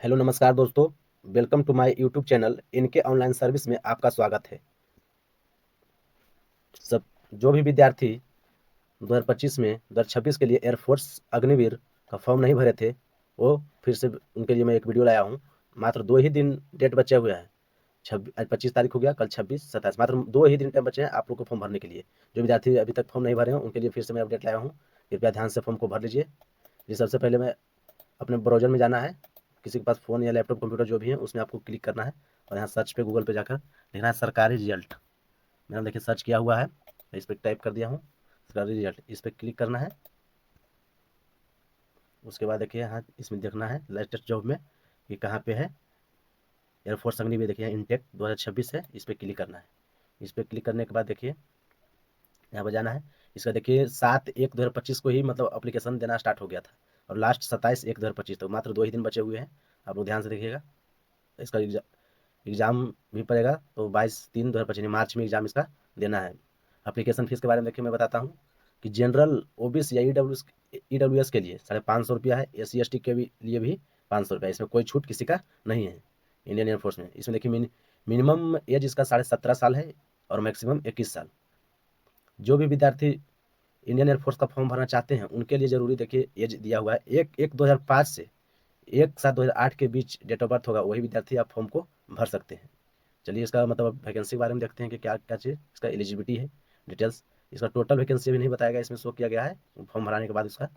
Hello नमस्कार दोस्तों, welcome to my YouTube channel. इनके ऑनलाइन सर्विस में आपका स्वागत है। सब जो भी विद्यार्थी 2025 में 2026 के लिए एयरफोर्स अग्निवीर का फॉर्म नहीं भरे थे, वो फिर से उनके लिए मैं एक वीडियो लाया हूँ। मात्र 2 ही दिन डेट बचे हुए हैं। आज 25 तारीख हो गया, कल 26, 27, मात्र 2 ही दिन टाइम बचे हैं आप लोग को फॉर्म भरने के लिए। जो विद्यार्थी अभी तक फॉर्म नहीं भरे हैं उनके लिए फिर से मैं अपडेट लाया हूँ। कृपया ध्यान से फॉर्म को भर लीजिए। जी, सबसे पहले मैं अपने ब्राउज़र में जाना है। किसी के पास फ़ोन या लैपटॉप कंप्यूटर जो भी है उसमें आपको क्लिक करना है और यहाँ सर्च पे गूगल पे जाकर लिखना है सरकारी रिजल्ट। मैंने देखिए सर्च किया हुआ है, इस पर टाइप कर दिया हूँ सरकारी रिजल्ट, इस पर क्लिक करना है। उसके बाद देखिए यहाँ इसमें देखना है लेटेस्ट जॉब में कि कहाँ पे है। एयरफोर्स अग्निवीर देखिए इनटेक 2026 है, इस पर क्लिक करना है। इस पर क्लिक करने के बाद देखिए यहाँ पर जाना है। इसका देखिए 7/1/2025 को ही मतलब अप्लीकेशन देना स्टार्ट हो गया था और लास्ट 27/1/2025, तो मात्र 2 ही दिन बचे हुए हैं। आप लोग ध्यान से देखिएगा। इसका एग्ज़ाम भी पड़ेगा तो 22/3/2025 मार्च में एग्ज़ाम इसका देना है। एप्लीकेशन फ़ीस के बारे में देखिए मैं बताता हूँ कि जनरल ओबीसी या ईडब्ल्यूएस के लिए 550 रुपया है। एससी एसटी के भी लिए भी 500 रुपया। इसमें कोई छूट किसी का नहीं है इंडियन एयरफोर्स में। इसमें देखिए मिनिमम एज इसका 17.5 साल है और मैक्सिमम 21 साल। जो भी विद्यार्थी इंडियन एयरफोर्स का फॉर्म भरना चाहते हैं उनके लिए ज़रूरी देखिए एज दिया हुआ है 1/1/2005 से 1/7/2008 के बीच डेट ऑफ बर्थ होगा, वही विद्यार्थी आप फॉर्म को भर सकते हैं। चलिए इसका मतलब वैकेंसी के बारे में देखते हैं कि क्या क्या चीज़ इसका एलिजिबिलिटी है, डिटेल्स। इसका टोटल वैकेंसी भी नहीं बताया गया, इसमें शो किया गया है। फॉर्म भराने के बाद इसका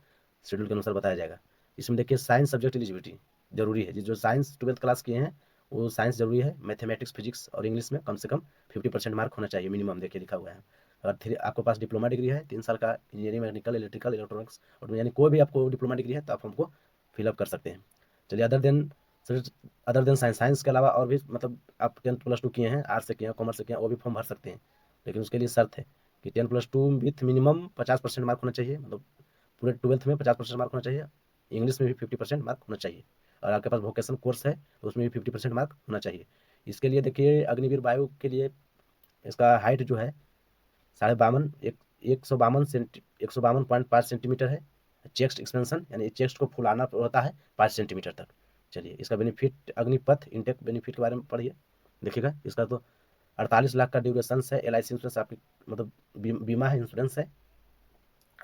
शेड्यूल के अनुसार बताया जाएगा। इसमें देखिए साइंस सब्जेक्ट एलिजिबिलिटी जरूरी है। जो साइंस 12th क्लास किए हैं वो साइंस जरूरी है। मैथमेटिक्स, फिजिक्स और इंग्लिश में कम से कम 50% मार्क होना चाहिए मिनिमम, देखिए लिखा हुआ है। और फिर आपके पास डिप्लोमा डिग्री है 3 साल का, इंजीनियरिंग, मैकेनिकल, इलेक्ट्रिकल, इलेक्ट्रॉनिक्स और यानी कोई भी आपको डिप्लोमा डिग्री है तो आप फॉर्म को फिलअप कर सकते हैं। चलिए अदर देन साइंस के अलावा और भी मतलब आप 10+2 किए हैं, आर्ट्स से किए हैं, कॉमर्स से किए हैं, वो भी फॉर्म भर सकते हैं। लेकिन उसके लिए शर्त है कि 10+2 विथ मिनिमम 50% मार्क होना चाहिए, मतलब पूरे 12th में 50% मार्क होना चाहिए। इंग्लिश में भी 50% मार्क होना चाहिए और आपके पास वोकेशनल कोर्स है तो उसमें भी 50% मार्क होना चाहिए। इसके लिए देखिए अग्निवीर वायु के लिए इसका हाइट जो है 52 एक 152.5 सेंटीमीटर है। चेस्ट एक्सपेंशन यानी चेस्ट को फुलाना होता है 5 सेंटीमीटर तक। चलिए इसका बेनिफिट अग्निपथ इनटेक बेनिफिट के बारे में पढ़िए, देखिएगा। इसका तो 48 लाख का ड्यूरेशन है। LIC इंश्योरेंस आपकी मतलब बीमा है, इंश्योरेंस है।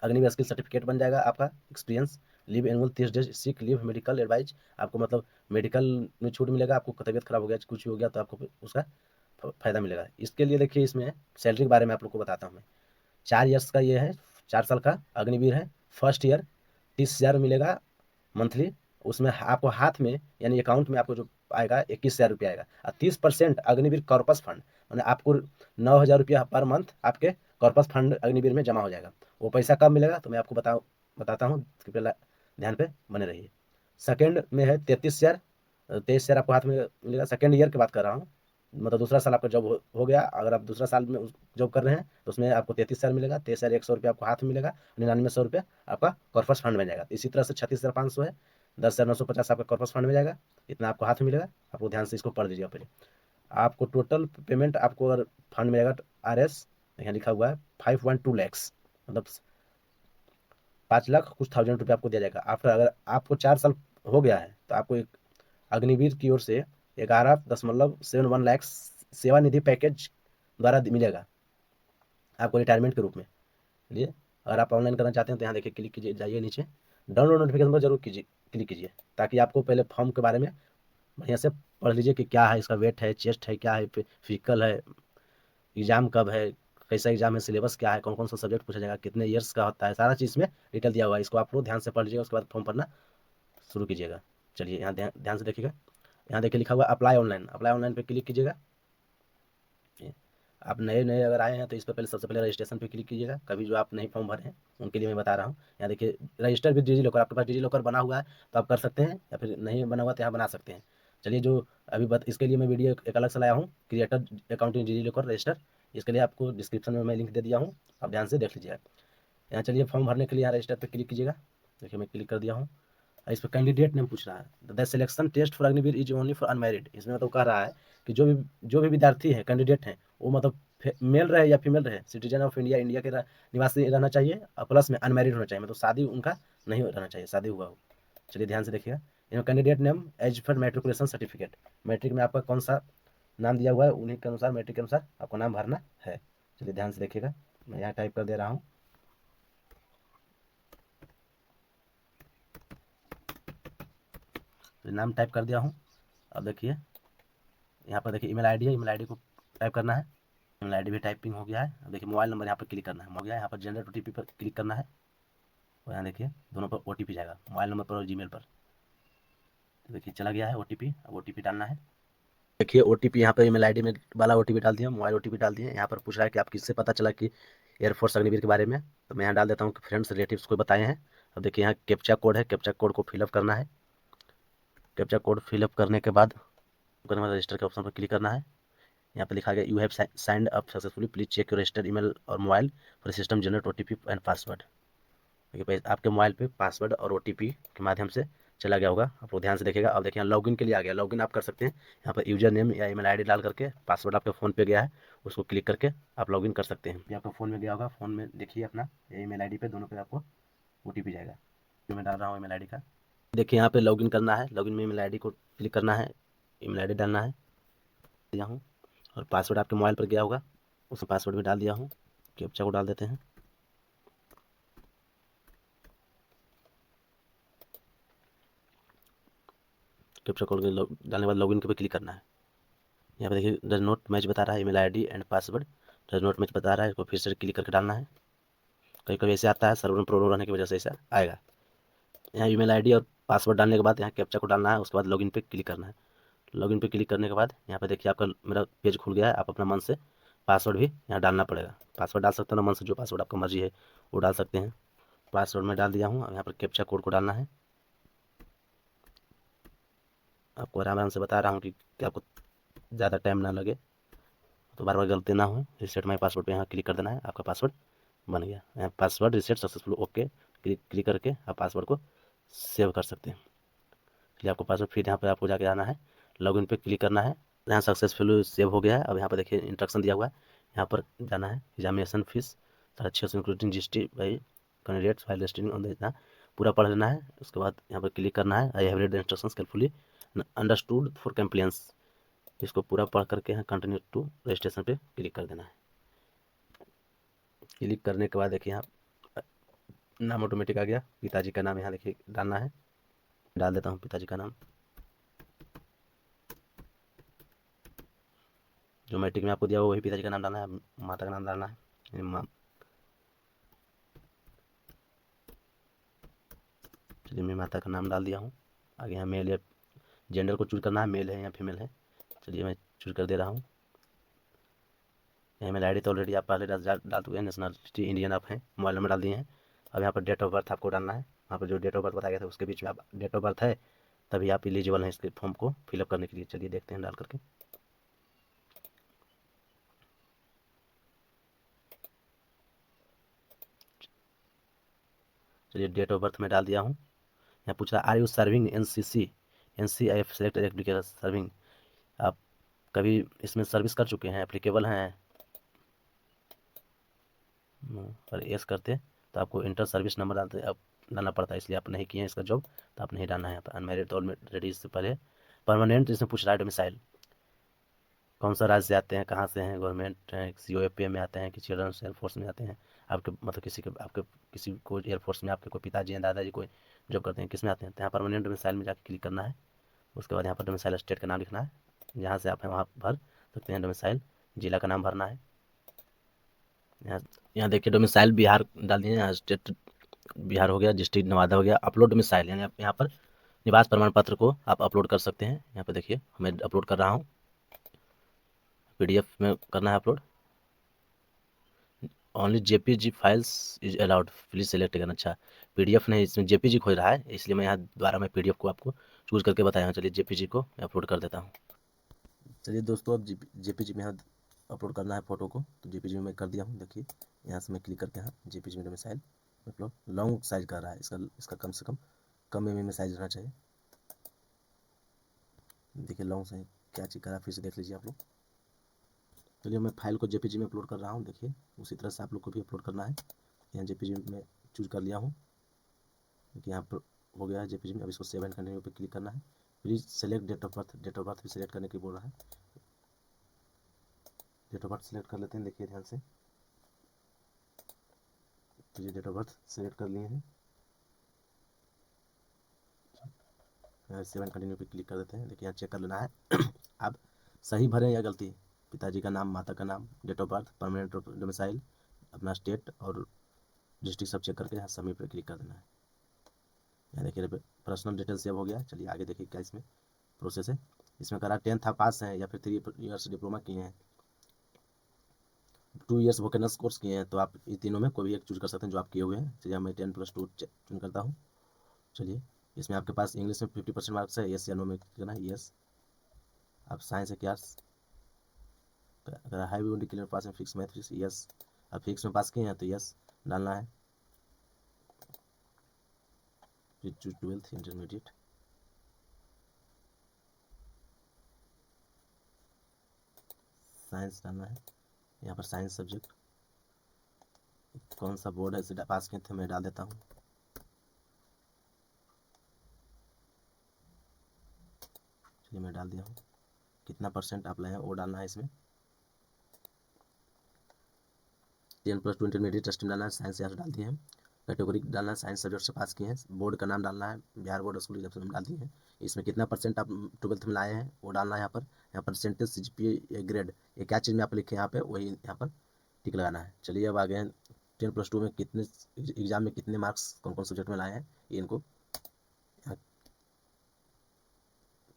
अग्निवीर स्किल सर्टिफिकेट बन जाएगा आपका। Experience leave annual 30 days sick leave, medical advise आपको मतलब मेडिकल में छूट मिलेगा। आपको तबियत खराब हो गया, कुछ हो गया तो आपको उसका फ़ायदा मिलेगा। इसके लिए देखिए इसमें सैलरी के बारे में आप लोग को बताता हूँ मैं। 4 ईयर्स का ये है, 4 साल का अग्निवीर है। फर्स्ट ईयर 30,000 मिलेगा मंथली। उसमें आपको हाथ में यानी अकाउंट में आपको जो आएगा 21,000 रुपया आएगा और 30% अग्निवीर कॉर्पस फंड, मैंने आपको 9,000 रुपया पर मंथ आपके कॉर्पस फंड अग्निवीर में जमा हो जाएगा। वो पैसा कब मिलेगा तो मैं आपको बताता हूँ, कृपया ध्यान पे बने रहिए। सेकेंड में है 33,000, 23,000 आपको हाथ में मिलेगा। सेकेंड ईयर की बात कर रहा हूँ, मतलब दूसरा साल आपका जॉब हो गया। अगर आप दूसरा साल में जॉब कर रहे हैं तो उसमें आपको 33,000 मिलेगा। 23,100 रुपया आपको हाथ में मिलेगा, 9900 रुपया आपका कॉर्पस फंड में जाएगा। इसी तरह से 36,500 है, 10,950 आपका कॉर्पस फंड में जाएगा। इतना आपको हाथ में मिलेगा। आपको ध्यान से इसको पढ़ लीजिएगा पहले। आपको टोटल पेमेंट आपको अगर फंड मिलेगा RS यहाँ लिखा हुआ है 5.2 लैक्स, मतलब 5 लाख कुछ थाउजेंड रुपये आपको दिया जाएगा। आफ्टर अगर आपको 4 साल हो गया है तो आपको एक अग्निवीर की ओर से 11.71 लाख सेवानिधि पैकेज द्वारा मिलेगा आपको रिटायरमेंट के रूप में। लिए अगर आप ऑनलाइन करना चाहते हैं तो यहाँ देखिए क्लिक कीजिए, जाइए नीचे डाउनलोड नोटिफिकेशन पर जरूर कीजिए, क्लिक कीजिए, ताकि आपको पहले फॉर्म के बारे में बढ़िया से पढ़ लीजिए कि क्या है, इसका वेट है, चेस्ट है, क्या है, फिजिकल है, एग्जाम कब है, कैसा एग्जाम है, सिलेबस क्या है, कौन कौन सा सब्जेक्ट पूछा जाएगा, कितने ईयर्स का होता है, सारा चीज़ में डिटेल दिया हुआ है। इसको आप लोग ध्यान से पढ़ लीजिएगा, उसके बाद फॉर्म भरना शुरू कीजिएगा। चलिए यहाँ ध्यान से देखिएगा। यहाँ देखिए लिखा हुआ अप्लाई ऑनलाइन, अप्लाई ऑनलाइन पे क्लिक कीजिएगा। आप नए नए अगर आए हैं तो इस पर पहले सबसे पहले रजिस्ट्रेशन पे क्लिक कीजिएगा। कभी जो आप नहीं फॉर्म भरे हैं उनके लिए मैं बता रहा हूँ। यहाँ देखिए रजिस्टर विद डिजी लॉकर, आपके पास डिजी लॉकर बना हुआ है तो आप कर सकते हैं, या फिर नहीं बना हुआ तो यहाँ बना सकते हैं। चलिए जो इसके लिए मैं वीडियो एक अलग से लाया हूँ, creator account in DigiLocker register. इसके लिए आपको डिस्क्रिप्शन में मैं लिंक दे दिया हूँ, आप ध्यान से देख लीजिएगा। यहाँ चलिए फॉर्म भरने के लिए यहाँ रजिस्टर पर क्लिक कीजिएगा। देखिए मैं क्लिक कर दिया हूँ। इस पर कैंडिडेट नेम पूछ रहा है। The selection test for Agniveer is only for unmarried. इसमें मतलब कह रहा है कि जो भी विद्यार्थी है, कैंडिडेट हैं, वो मतलब मेल रहे या फीमेल रहे, सिटीजन ऑफ इंडिया, इंडिया के निवासी रहना चाहिए और प्लस में अनमैरिड होना चाहिए, मतलब शादी उनका नहीं रहना चाहिए, शादी हुआ हो। चलिए ध्यान से देखिएगा। Candidate name as per matriculation certificate, matric में आपका कौन सा नाम दिया हुआ है उन्हीं के अनुसार, मैट्रिक के अनुसार आपको नाम भरना है। चलिए ध्यान से देखिएगा, मैं यहाँ टाइप कर दे रहा हूँ। तो नाम टाइप कर दिया हूँ। अब देखिए यहाँ पर देखिए ईमेल आईडी है, ईमेल आईडी को टाइप करना है। ईमेल आईडी भी टाइपिंग हो गया है। अब देखिए मोबाइल नंबर यहाँ पर क्लिक करना है, हो गया। यहाँ पर जनरेट ओटीपी पर क्लिक करना है और यहाँ देखिए दोनों पर ओटीपी जाएगा, मोबाइल नंबर पर और जीमेल पर। तो देखिए चला गया है ओटीपी, अब ओटीपी डालना है। देखिए ओटीपी यहाँ पर ईमेल आईडी में वाला ओटीपी डाल दिया, मोबाइल ओटीपी डाल दिए। यहाँ पर पूछ रहा है कि आप किससे पता चला कि एयरफोर्स अग्निवीर के बारे में, तो मैं यहाँ डाल देता हूँ कि फ्रेंड्स रिलेटिव्स को बताए हैं। अब देखिए यहाँ कैप्चा कोड है, कैप्चा कोड को फिलअप करना है। कैप्चा कोड फिलअप करने के बाद रजिस्टर के ऑप्शन पर क्लिक करना है। यहाँ पर लिखा गया you have signed up successfully, please check your registered email और mobile for system generate OTP and password. देखिए आपके मोबाइल पे पासवर्ड और ओटीपी के माध्यम से चला गया होगा, आप लोग ध्यान से देखिएगा। अब देखिए लॉगिन के लिए आ गया, लॉगिन आप कर सकते हैं। यहाँ पर यूजर नेम या ईमेल आईडी डाल करके, पासवर्ड आपके फ़ोन पे गया है उसको क्लिक करके आप लॉगिन कर सकते हैं। ये आपका फ़ोन में गया होगा, फ़ोन में देखिए अपना ईमेल आईडी पे, दोनों पे आपको ओटीपी जाएगा। मैं डाल रहा हूँ ईमेल आईडी का। देखिए यहाँ पे लॉगिन करना है, लॉगिन में ईमेल आईडी को क्लिक करना है, ईमेल आईडी डालना है, दिया हूँ। और पासवर्ड आपके मोबाइल पर गया होगा, उसमें पासवर्ड भी डाल दिया हूँ। कैप्चा को डाल देते हैं। कैप्चा कोड डालने के बाद लॉगिन के पे क्लिक करना है। यहाँ पे देखिए डज नॉट मैच बता रहा है, email ID and password does not match बता रहा है, इसको फिर से क्लिक करके डालना है। कभी कभी ऐसे आता है, सर्वर में प्रॉब्लम रहने की वजह से ऐसा आएगा। यहाँ ईमेल आईडी और पासवर्ड डालने के बाद यहाँ कैप्चा को डालना है, उसके बाद लॉगिन पे क्लिक करना है। लॉगिन पे क्लिक करने के बाद यहाँ पे देखिए आपका मेरा पेज खुल गया है। आप अपना मन से पासवर्ड भी यहाँ डालना पड़ेगा, पासवर्ड डाल सकते हो ना मन से, जो पासवर्ड आपका मर्जी है वो डाल सकते हैं। पासवर्ड में डाल दिया हूँ। अब यहाँ पर कैप्चा कोड को डालना है। आपको आराम आराम से बता रहा हूँ कि आपको ज़्यादा टाइम ना लगे, तो बार बार गलती ना हो। रिसेट माई पासवर्ड पे यहाँ क्लिक कर देना है, आपका पासवर्ड बन गया। यहाँ password reset successful, okay click करके आप पासवर्ड को सेव कर सकते हैं। इसलिए आपको पासवर्ड फिर यहाँ पर आपको जाके आना है, लॉगिन पे क्लिक करना है। यहाँ सक्सेसफुल सेव हो गया है। अब यहाँ पर देखिए इंस्ट्रक्शन दिया हुआ है, यहाँ पर जाना है। Examination fees 650 including GST by candidates file registering on the, पूरा पढ़ लेना है। उसके बाद यहाँ पर क्लिक करना है, I have read the instructions carefully understood for compliance. इसको पूरा पढ़ करके यहाँ कंटिन्यू टू रजिस्ट्रेशन पे क्लिक कर देना है। क्लिक करने के बाद देखिए यहाँ नाम ऑटोमेटिक आ गया, पिताजी का नाम यहाँ देखिए डालना है। डाल देता हूँ पिताजी का नाम, जो मैट्रिक में आपको दिया हुआ वही पिताजी का नाम डालना है। माता का नाम डालना है, चलिए मैं माता का नाम डाल दिया हूँ। आगे यहाँ मेल या जेंडर को चूज करना है, मेल है या फीमेल है। चलिए मैं चूज कर दे रहा हूँ। ईमेल आईडी तो ऑलरेडी आप पहले डाल चुके हैं, नेशनलिटी इंडियन आप हैं, मोबाइल नंबर डाल दिए हैं। अब यहाँ पर डेट ऑफ बर्थ आपको डालना है। वहाँ पर जो डेट ऑफ बर्थ बताया गया था उसके बीच में आप डेट ऑफ बर्थ है, तभी आप एलिजिबल हैं इसके फॉर्म को फिलअप करने के लिए। चलिए देखते हैं डाल करके। चलिए डेट ऑफ बर्थ में डाल दिया हूँ। यहाँ पूछ रहा are you serving NCC, NC I F selected application serving. आप कभी इसमें सर्विस कर चुके हैं, एप्लीकेबल हैं। और एस करते तो आपको इंटर सर्विस नंबर डालते आप डालना पड़ता है, इसलिए आप नहीं किए हैं इसका जॉब, तो आप नहीं डालना है यहाँ पर। अनमेरिड तो ऑलरेडी इससे पहले। परमानेंट इसमें पूछ रहा है डोमिसाइल, कौन सा राज्य से आते हैं, कहाँ से हैं, गवर्नमेंट हैं, COFPA में आते हैं कि चिल्ड्रंस एयरफोर्स में आते हैं। आपके मतलब किसी को एयरफोर्स में आपके कोई पिताजी हैं, दादाजी कोई जॉब करते हैं, किस में आते हैं, तो यहाँ परमानेंट डोमिसाइल में जाकर क्लिक करना है। उसके बाद यहाँ पर डोमिसाइल स्टेट का नाम लिखना है, जहाँ से आप हैं वहाँ भर सकते हैं। डोमिसाइल जिला का नाम भरना है। यहाँ यहाँ देखिए डोमिसाइल बिहार डाल दिए, यहाँ स्टेट बिहार हो गया, डिस्ट्रिक्ट नवादा हो गया। अपलोड डोमिसाइल यानी आप यहाँ पर निवास प्रमाण पत्र को आप अपलोड कर सकते हैं। यहाँ पर देखिए मैं अपलोड कर रहा हूँ, PDF में करना है upload. Only JPG files is allowed, please select करना। अच्छा PDF नहीं, इसमें JPG खोज रहा है, इसलिए मैं यहाँ दोबारा मैं PDF को आपको चूज करके बताया हूँ। चलिए JPG को मैं अपलोड कर देता हूँ। चलिए दोस्तों अब JPG में यहाँ अपलोड करना है फोटो को, तो JPG में मैं कर दिया हूँ। देखिए यहाँ से मैं क्लिक करके यहाँ JPG में डोमिसाइल मतलब लॉन्ग साइज कर रहा है, इसका कम से कम mm में साइज रहना चाहिए। देखिए लॉन्ग साइज क्या चीज़ कर रहा है, फिर से देख लीजिए आप लोग। चलिए मैं फाइल को JPG में अपलोड कर रहा हूँ। देखिए उसी तरह से आप लोग को भी अपलोड करना है। यहाँ JPG में चूज कर लिया हूँ। देखिए यहाँ पर हो गया है जेपीजी में। अब इसको सेव एंड कंटिन्यू पे क्लिक करना है। Please select date of birth, date of birth भी सिलेक्ट करने की बोल रहा है। डेट ऑफ बर्थ सिलेक्ट कर लेते हैं, देखिए ध्यान से। तो ये डेट ऑफ बर्थ सिलेक्ट कर लिए हैं, सेव एंड कंटिन्यू पे क्लिक कर देते हैं। देखिए यहाँ चेक कर लेना है आप सही भरें या गलती। पिताजी का नाम, माता का नाम, date of birth, permanent domicile, अपना स्टेट और डिस्ट्रिक्ट सब चेक करके यहाँ सबमिट पे क्लिक कर देना है। यहाँ देखिए पर्सनल डिटेल सेव हो गया। चलिए आगे देखिए क्या इसमें प्रोसेस है। इसमें करा 10th आप पास हैं या फिर 3 ईयर्स डिप्लोमा किए हैं, 2 ईयर्स वोकेशनल कोर्स किए हैं, तो आप ये तीनों में कोई भी एक चूज कर सकते हैं जो आप किए हुए हैं। चलिए मैं 10+2 चूज करता हूँ। चलिए इसमें आपके पास इंग्लिश में 50% मार्क्स है, यस या नो में करना है, यस। आप साइंस है क्या, अगर हाई भी क्लियर पास में फिक्स मैथ्स, यस। आप फिक्स में पास किए हैं तो यस डालना है। फिर चूज 12th इंटरमीडिएट, साइंस डालना है। यहाँ पर साइंस सब्जेक्ट कौन सा बोर्ड है इसे पास किए थे मैं डाल देता हूँ। चलिए मैं डाल दिया हूँ। कितना परसेंट आप लाए हैं वो डालना है इसमें। 10+2 इंटरमीडिएट स्ट्रीम डालना है, साइंस यहाँ से डाल दिए हैं। कैटेगरी डालना है, साइंस सब्जेक्ट से पास किए हैं। बोर्ड का नाम डालना है, बिहार बोर्ड स्कूल जब से हम डाल दिए हैं। इसमें कितना परसेंट आप 12th में लाए हैं वो डालना है। यहाँ परसेंटेज, CGPA, ग्रेड, ये क्या चीज़ में आप लिखे यहाँ पे वही यहाँ पर टिक लगाना है। चलिए अब आगे हैं 10+2 में कितने एग्जाम में कितने मार्क्स कौन कौन सब्जेक्ट में लाए हैं ये इनको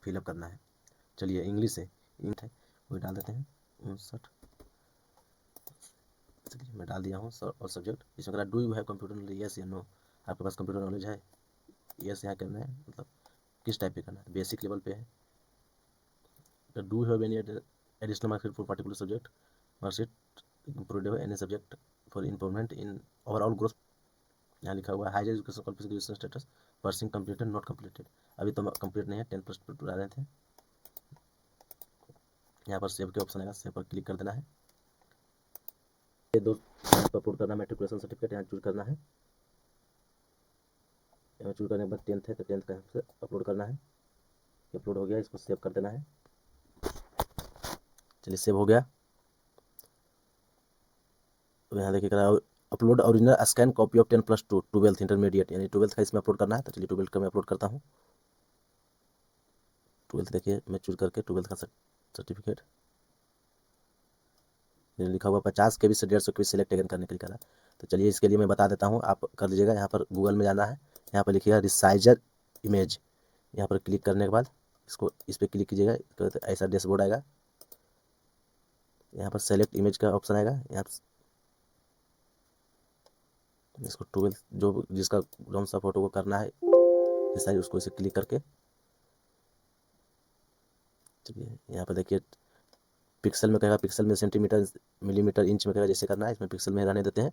फिलअप करना है। चलिए इंग्लिश है, इंग्लिश है वही डाल देते हैं 59। चलिए मैं डाल दिया हूँ और सब्जेक्ट इसमें करा do you have computer knowledge, yes या नो। आपके पास कंप्यूटर नॉलेज है, यस यहाँ करना है। मतलब किस टाइप पे करना है, बेसिक लेवल पे है। तो do have any additional marks for particular subject, marksheet improve any subject for improvement in overall growth. यहाँ लिखा हुआ है higher education qualification status pursuing completed not completed, अभी तो कंप्लीट नहीं है, 10+2 डाल रहे थे। यहाँ पर सेव के ऑप्शन आएगा, सेव पर क्लिक कर देना है। ये दो अपलोड करना है, मेट्रिकुलेशन सर्टिफिकेट यहाँ चूज करना है। यहाँ चूज करने के बाद 10th है तो 10th का यहाँ से अपलोड करना है। अपलोड हो गया, इसको सेव कर देना है। चलिए सेव हो गया। तो यहाँ देखिएगा upload original scan copy of 10+2 12th intermediate, यानी 12th का इसमें अपलोड करना है। तो चलिए 12th का मैं अपलोड करता हूँ। 12th देखिए मैं चूज करके 12th का सर्टिफिकेट लिखा हुआ 50 KB से 150 KB सिलेक्ट अगेन करने के लिए करा। तो चलिए इसके लिए मैं बता देता हूँ, आप कर लीजिएगा। यहाँ पर गूगल में जाना है, यहाँ पर लिखिएगा रिसाइजर इमेज, यहाँ पर क्लिक करने के बाद इसको इस पर क्लिक कीजिएगा तो ऐसा डैशबोर्ड आएगा। यहाँ पर सेलेक्ट इमेज का ऑप्शन आएगा, यहाँ इसको 12 जो जिसका कौन सा फोटो को करना है रिसाइज उसको इसे क्लिक करके चलिए यहाँ पर देखिए पिक्सल में कहेगा, पिक्सल में सेंटीमीटर, मिलीमीटर, इंच में कहेगा, जैसे करना है। इसमें पिक्सल में रहने देते हैं।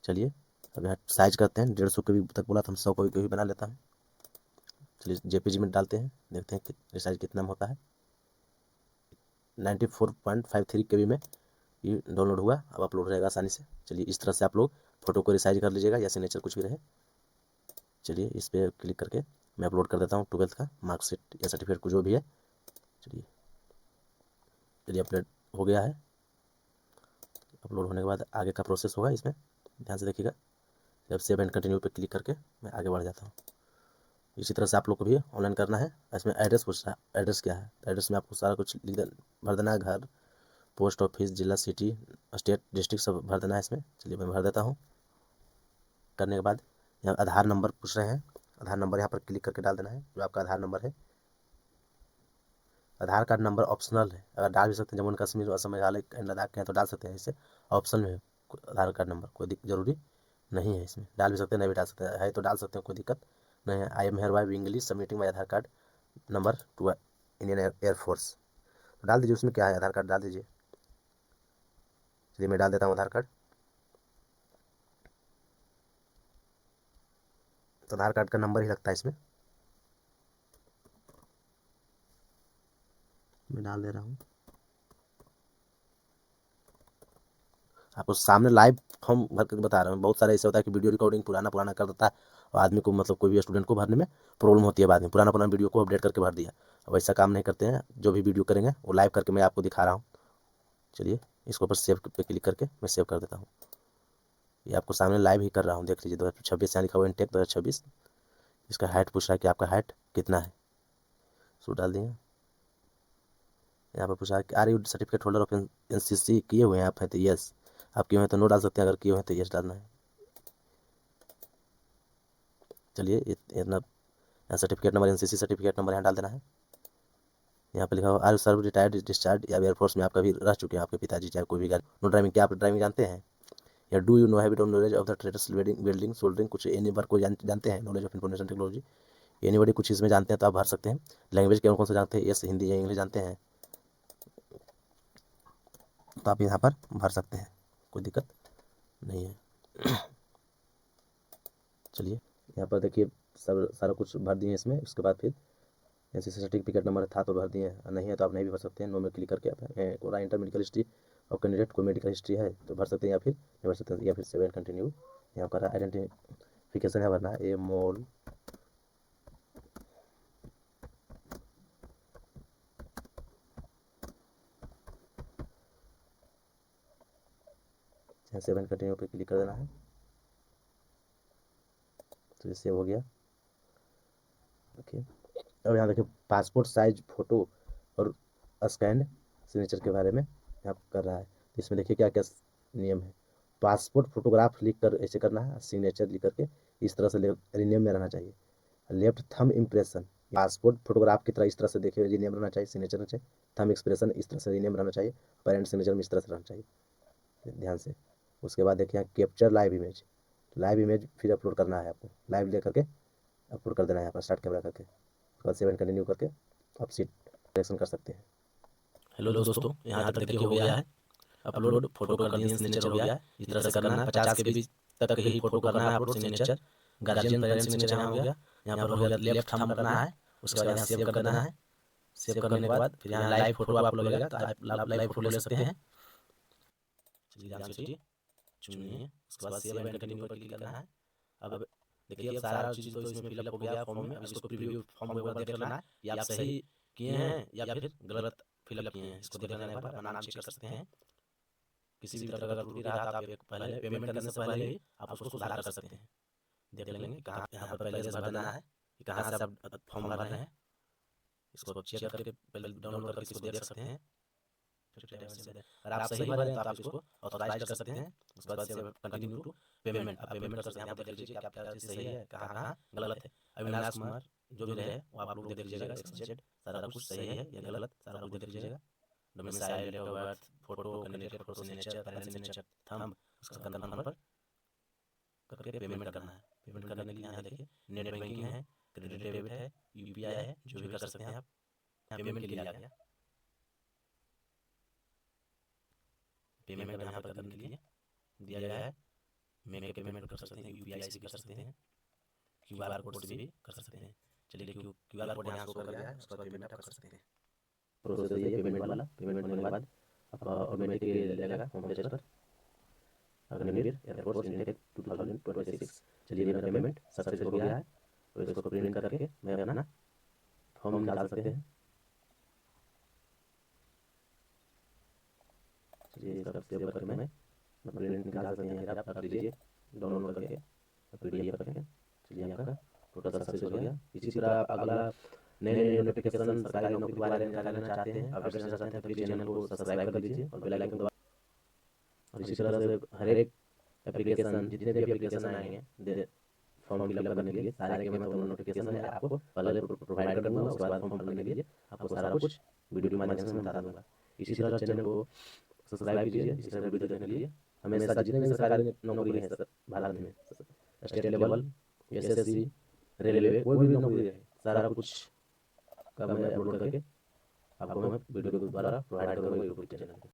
चलिए अब यहाँ साइज करते हैं, 150 KB तक बोला था, हम 100 KB बना लेता हूँ। चलिए JPG में डालते हैं, देखते हैं कि साइज कितना में होता है। 94.53 KB में ये डाउनलोड हुआ, अब अपलोड रहेगा आसानी से। चलिए इस तरह से आप लोग फोटो को रिसाइज कर लीजिएगा या सिग्नेचर कुछ भी रहे। चलिए इस पर क्लिक करके मैं अपलोड कर देता हूँ 12th का मार्कशीट या सर्टिफिकेट को जो भी है। चलिए अपडेट हो गया है। अपलोड होने के बाद आगे का प्रोसेस होगा, इसमें ध्यान से देखिएगा। जब सेव एंड कंटिन्यू पे क्लिक करके मैं आगे बढ़ जाता हूँ। इसी तरह से आप लोग को भी ऑनलाइन करना है। इसमें एड्रेस पूछ रहा है, एड्रेस क्या है, एड्रेस में आपको सारा कुछ भर देना है, घर, पोस्ट ऑफिस, जिला, सिटी, स्टेट, डिस्ट्रिक्ट सब भर देना है इसमें। चलिए मैं भर देता हूँ। करने के बाद यहाँ आधार नंबर पूछ रहे हैं, आधार नंबर यहाँ पर क्लिक करके डाल देना है जो आपका आधार नंबर है। आधार कार्ड नंबर ऑप्शनल है, अगर डाल भी सकते हैं, जम्मू कश्मीर, असम, मेघालय, लद्दाख के हैं तो डाल सकते हैं, इसे ऑप्शन में है आधार कार्ड नंबर, कोई जरूरी नहीं है। इसमें डाल भी सकते हैं, नहीं भी डाल सकते हैं, है तो डाल सकते हैं, कोई दिक्कत नहीं है। I am here by English submitting my Aadhaar card number two Indian air force, तो डाल दीजिए। उसमें क्या है, आधार कार्ड डाल दीजिए। चलिए मैं डाल देता हूँ आधार कार्ड। तो आधार कार्ड का नंबर ही लगता है इसमें, मैं डाल दे रहा हूँ। आपको सामने लाइव फॉर्म भर के बता रहा हूँ। बहुत सारा ऐसा होता है कि वीडियो रिकॉर्डिंग पुराना कर देता है और आदमी को मतलब कोई भी स्टूडेंट को भरने में प्रॉब्लम होती है बाद में। पुराना वीडियो को अपडेट करके भर दिया। अब ऐसा काम नहीं करते हैं, जो भी वीडियो करेंगे वो लाइव करके मैं आपको दिखा रहा हूँ। चलिए इसको ऊपर सेव पे क्लिक करके मैं सेव कर देता हूँ। ये आपको सामने लाइव ही कर रहा हूँ, देख लीजिए। 2026 यहाँ लिखा हुआ इंटेक 2026। इसका हाइट पूछ रहा है कि आपका हाइट कितना है, सो डाल दिए। यहाँ पर पूछा है कि are you certificate holder of NCC, किए हुए हैं आप हैं तो यस, आप किए हुए हैं तो नो डाल सकते हैं, अगर किए हुए हैं तो यस डालना है। चलिए इतना certificate number, NCC certificate number यहाँ डाल देना है। यहाँ पे लिखा हुआ are you serve retired discharge, या एयरफोर्स में आप कभी रह चुके हैं, आपके पिताजी चाहे कोई भी गाड़ी। नो ड्राइविंग, क्या आप ड्राइविंग जानते हैं? या do you know habit of knowledge of the traders welding soldering, कुछ एनी वर्क को जानते हैं, knowledge of information technology, any बड़ी कुछ इसमें जानते हैं तो आप भर सकते हैं। लैंग्वेज कौन से जानते हैं? यस हिंदी या इंग्लिश जानते हैं तो आप यहाँ पर भर सकते हैं, कोई दिक्कत नहीं है। चलिए यहाँ पर देखिए सब सारा कुछ भर दिए इसमें। उसके बाद फिर एनसीसी सर्टिफिकेट नंबर था तो भर दिए, नहीं है तो आप नहीं भी भर सकते हैं। नो में क्लिक करके आप इंटर मेडिकल हिस्ट्री और कैंडिडेट को मेडिकल हिस्ट्री है तो भर सकते हैं, या फिर नहीं भर सकते हैं, या फिर सेव एंड कंटिन्यू। यहाँ पर आइडेंटिफिकेशन है भरना है, ए मोल सेव एंड कंटिन्यू पे क्लिक कर देना है। तो ये सेव हो गया। ओके, अब यहाँ देखिए पासपोर्ट साइज फ़ोटो और स्कैन सिग्नेचर के बारे में यहाँ कर रहा है। तो इसमें देखिए क्या क्या नियम है। पासपोर्ट फोटोग्राफ लिख कर ऐसे करना है, सिग्नेचर लिख करके इस तरह से रिनेम में रहना चाहिए। Left thumb impression, passport photograph की तरह इस तरह से देखिए रिनेम रहना चाहिए, सिग्नेचर रहना चाहिए। थंब एक्सप्रेशन इस तरह से रिनेम रहना चाहिए, पेरेंट सिग्नेचर में इस तरह से रहना चाहिए, ध्यान से। उसके बाद देखिए capture live image, live image फिर अपलोड करना है आपको, लाइव ले करके अपलोड कर देना है यहाँ पर स्टार्ट कैमरा करके। उसके बाद 7 कंटिन्यू करके आप सीट सिलेक्शन कर सकते हैं। हेलो दोस्तों, यहाँ तक देखिए हो गया है अपलोड, फोटो कर दिए, सिग्नेचर हो गया है। इस तरह से करना है, 50 के बीच तक ही फोटो करना है upload, signature guardian parents signature यहाँ हो गया। यहाँ पर हो गया लेफ्ट थंब करना है। उसके बाद यहाँ सेव कर देना है। सेव करने के बाद फिर यहाँ लाइव फोटो आपको लगेगा तो आप लाइव फोटो ले सकते हैं। चलिए ध्यान से सोचिए, चुनिए। उसके बाद सेव एंड कंटिन्यू पर क्लिक करना है। अब देखिए अब सारा चीज़ तो इसमें फिलअप हो गया फॉर्म में। अब इसको प्रीव्यू फॉर्म को एक बार देख लेना है कि आप सही किए हैं या फिर गलत फिलअप किए हैं। इसको देख लेने के बाद अपना नाम चेक कर सकते हैं। किसी भी तरह का अगर त्रुटि रहा तो आप पहले पेमेंट करने से पहले ही आप उसको सुधार कर सकते हैं। देख लेंगे कि कहाँ यहाँ पर पहले से भर देना है कि कहाँ से आप फॉर्म भर रहे हैं। इसको चेक करके पहले डाउनलोड करके इसको देख सकते हैं। अगर आप सही भरे हैं तो आप इसको ऑथोराइज कर सकते हैं। उसके बाद से कंटिन्यू टू पेमेंट, आप पेमेंट कर सकते हैं। यहाँ पर देख लीजिए कि क्या चीज़ सही है, कहाँ कहाँ गलत है। अविनाश कुमार जो भी रहे वो आप लोग देख लीजिएगा, सारा कुछ सही है या गलत सारा कुछ देख लीजिएगा। Domicile, date of birth, photo, candidate photo, signature, parent signature, thumb, उसका कंफर्म पर करके पेमेंट करना है। पेमेंट करने के लिए यहाँ देखिए नेट बैंकिंग है, क्रेडिट डेबिट है, यूपीआई है, जो भी कर सकते हैं आप। यहाँ पेमेंट के लिए आ गया, पेमेंट यहाँ पर करने के लिए दिया गया है। मेक के पेमेंट कर सकते हैं, यूपीआई से भी कर सकते हैं, क्यूआर कोड से भी कर सकते हैं। चलिए क्यूआर कोड यहाँ शो कर गया है, उसका पेमेंट आप कर सकते हैं। प्रोसेस ये पेमेंट वाला, पेमेंट होने के बाद आपका ऑटोमेटिकली ले जाएगा होम पेज पर। Agniveer air force intake 2026। चलिए मेरा पेमेंट सक्सेस हो गया है। तो इसको प्रिंट करके मैं अपना फॉर्म निकाल सकते हैं। चलिए इसका सेव करके मैं प्रिंट निकाल सकते हैं, आप कर लीजिए डाउनलोड करके पीडीएफ करके। चलिए आपका टोटल सक्सेस हो गया। इसी तरह अगला नए नए नोटिफिकेशन सरकारी नौकरी के बारे में जानना चाहते हैं, अपडेट जानना चाहते हैं तो प्लीज़ चैनल को सब्सक्राइब कर लीजिए और बेल आइकन दबा। और इसी तरह से हर एक एप्लीकेशन, जितने भी एप्लीकेशन आएंगे फॉर्म फिलअप करने के लिए, सारे के मैं नोटिफिकेशन है आपको पहले प्रोवाइड कर दूँगा। उसके बाद फॉर्म भरने के लिए आपको सारा कुछ वीडियो के माध्यम से मैं बता दूँगा। इसी तरह चैनल को सब्सक्राइब कीजिए इसी तरह वीडियो देखने के लिए। हमेशा जितने भी सरकारी नौकरी है भारत में, स्टेट लेवल, एसएससी, रेलवे, कोई भी नौकरी है, सारा कुछ का मैं अपलोड करके आपको मैं वीडियो के द्वारा प्रोवाइड करूँगा यूट्यूब चैनल पे।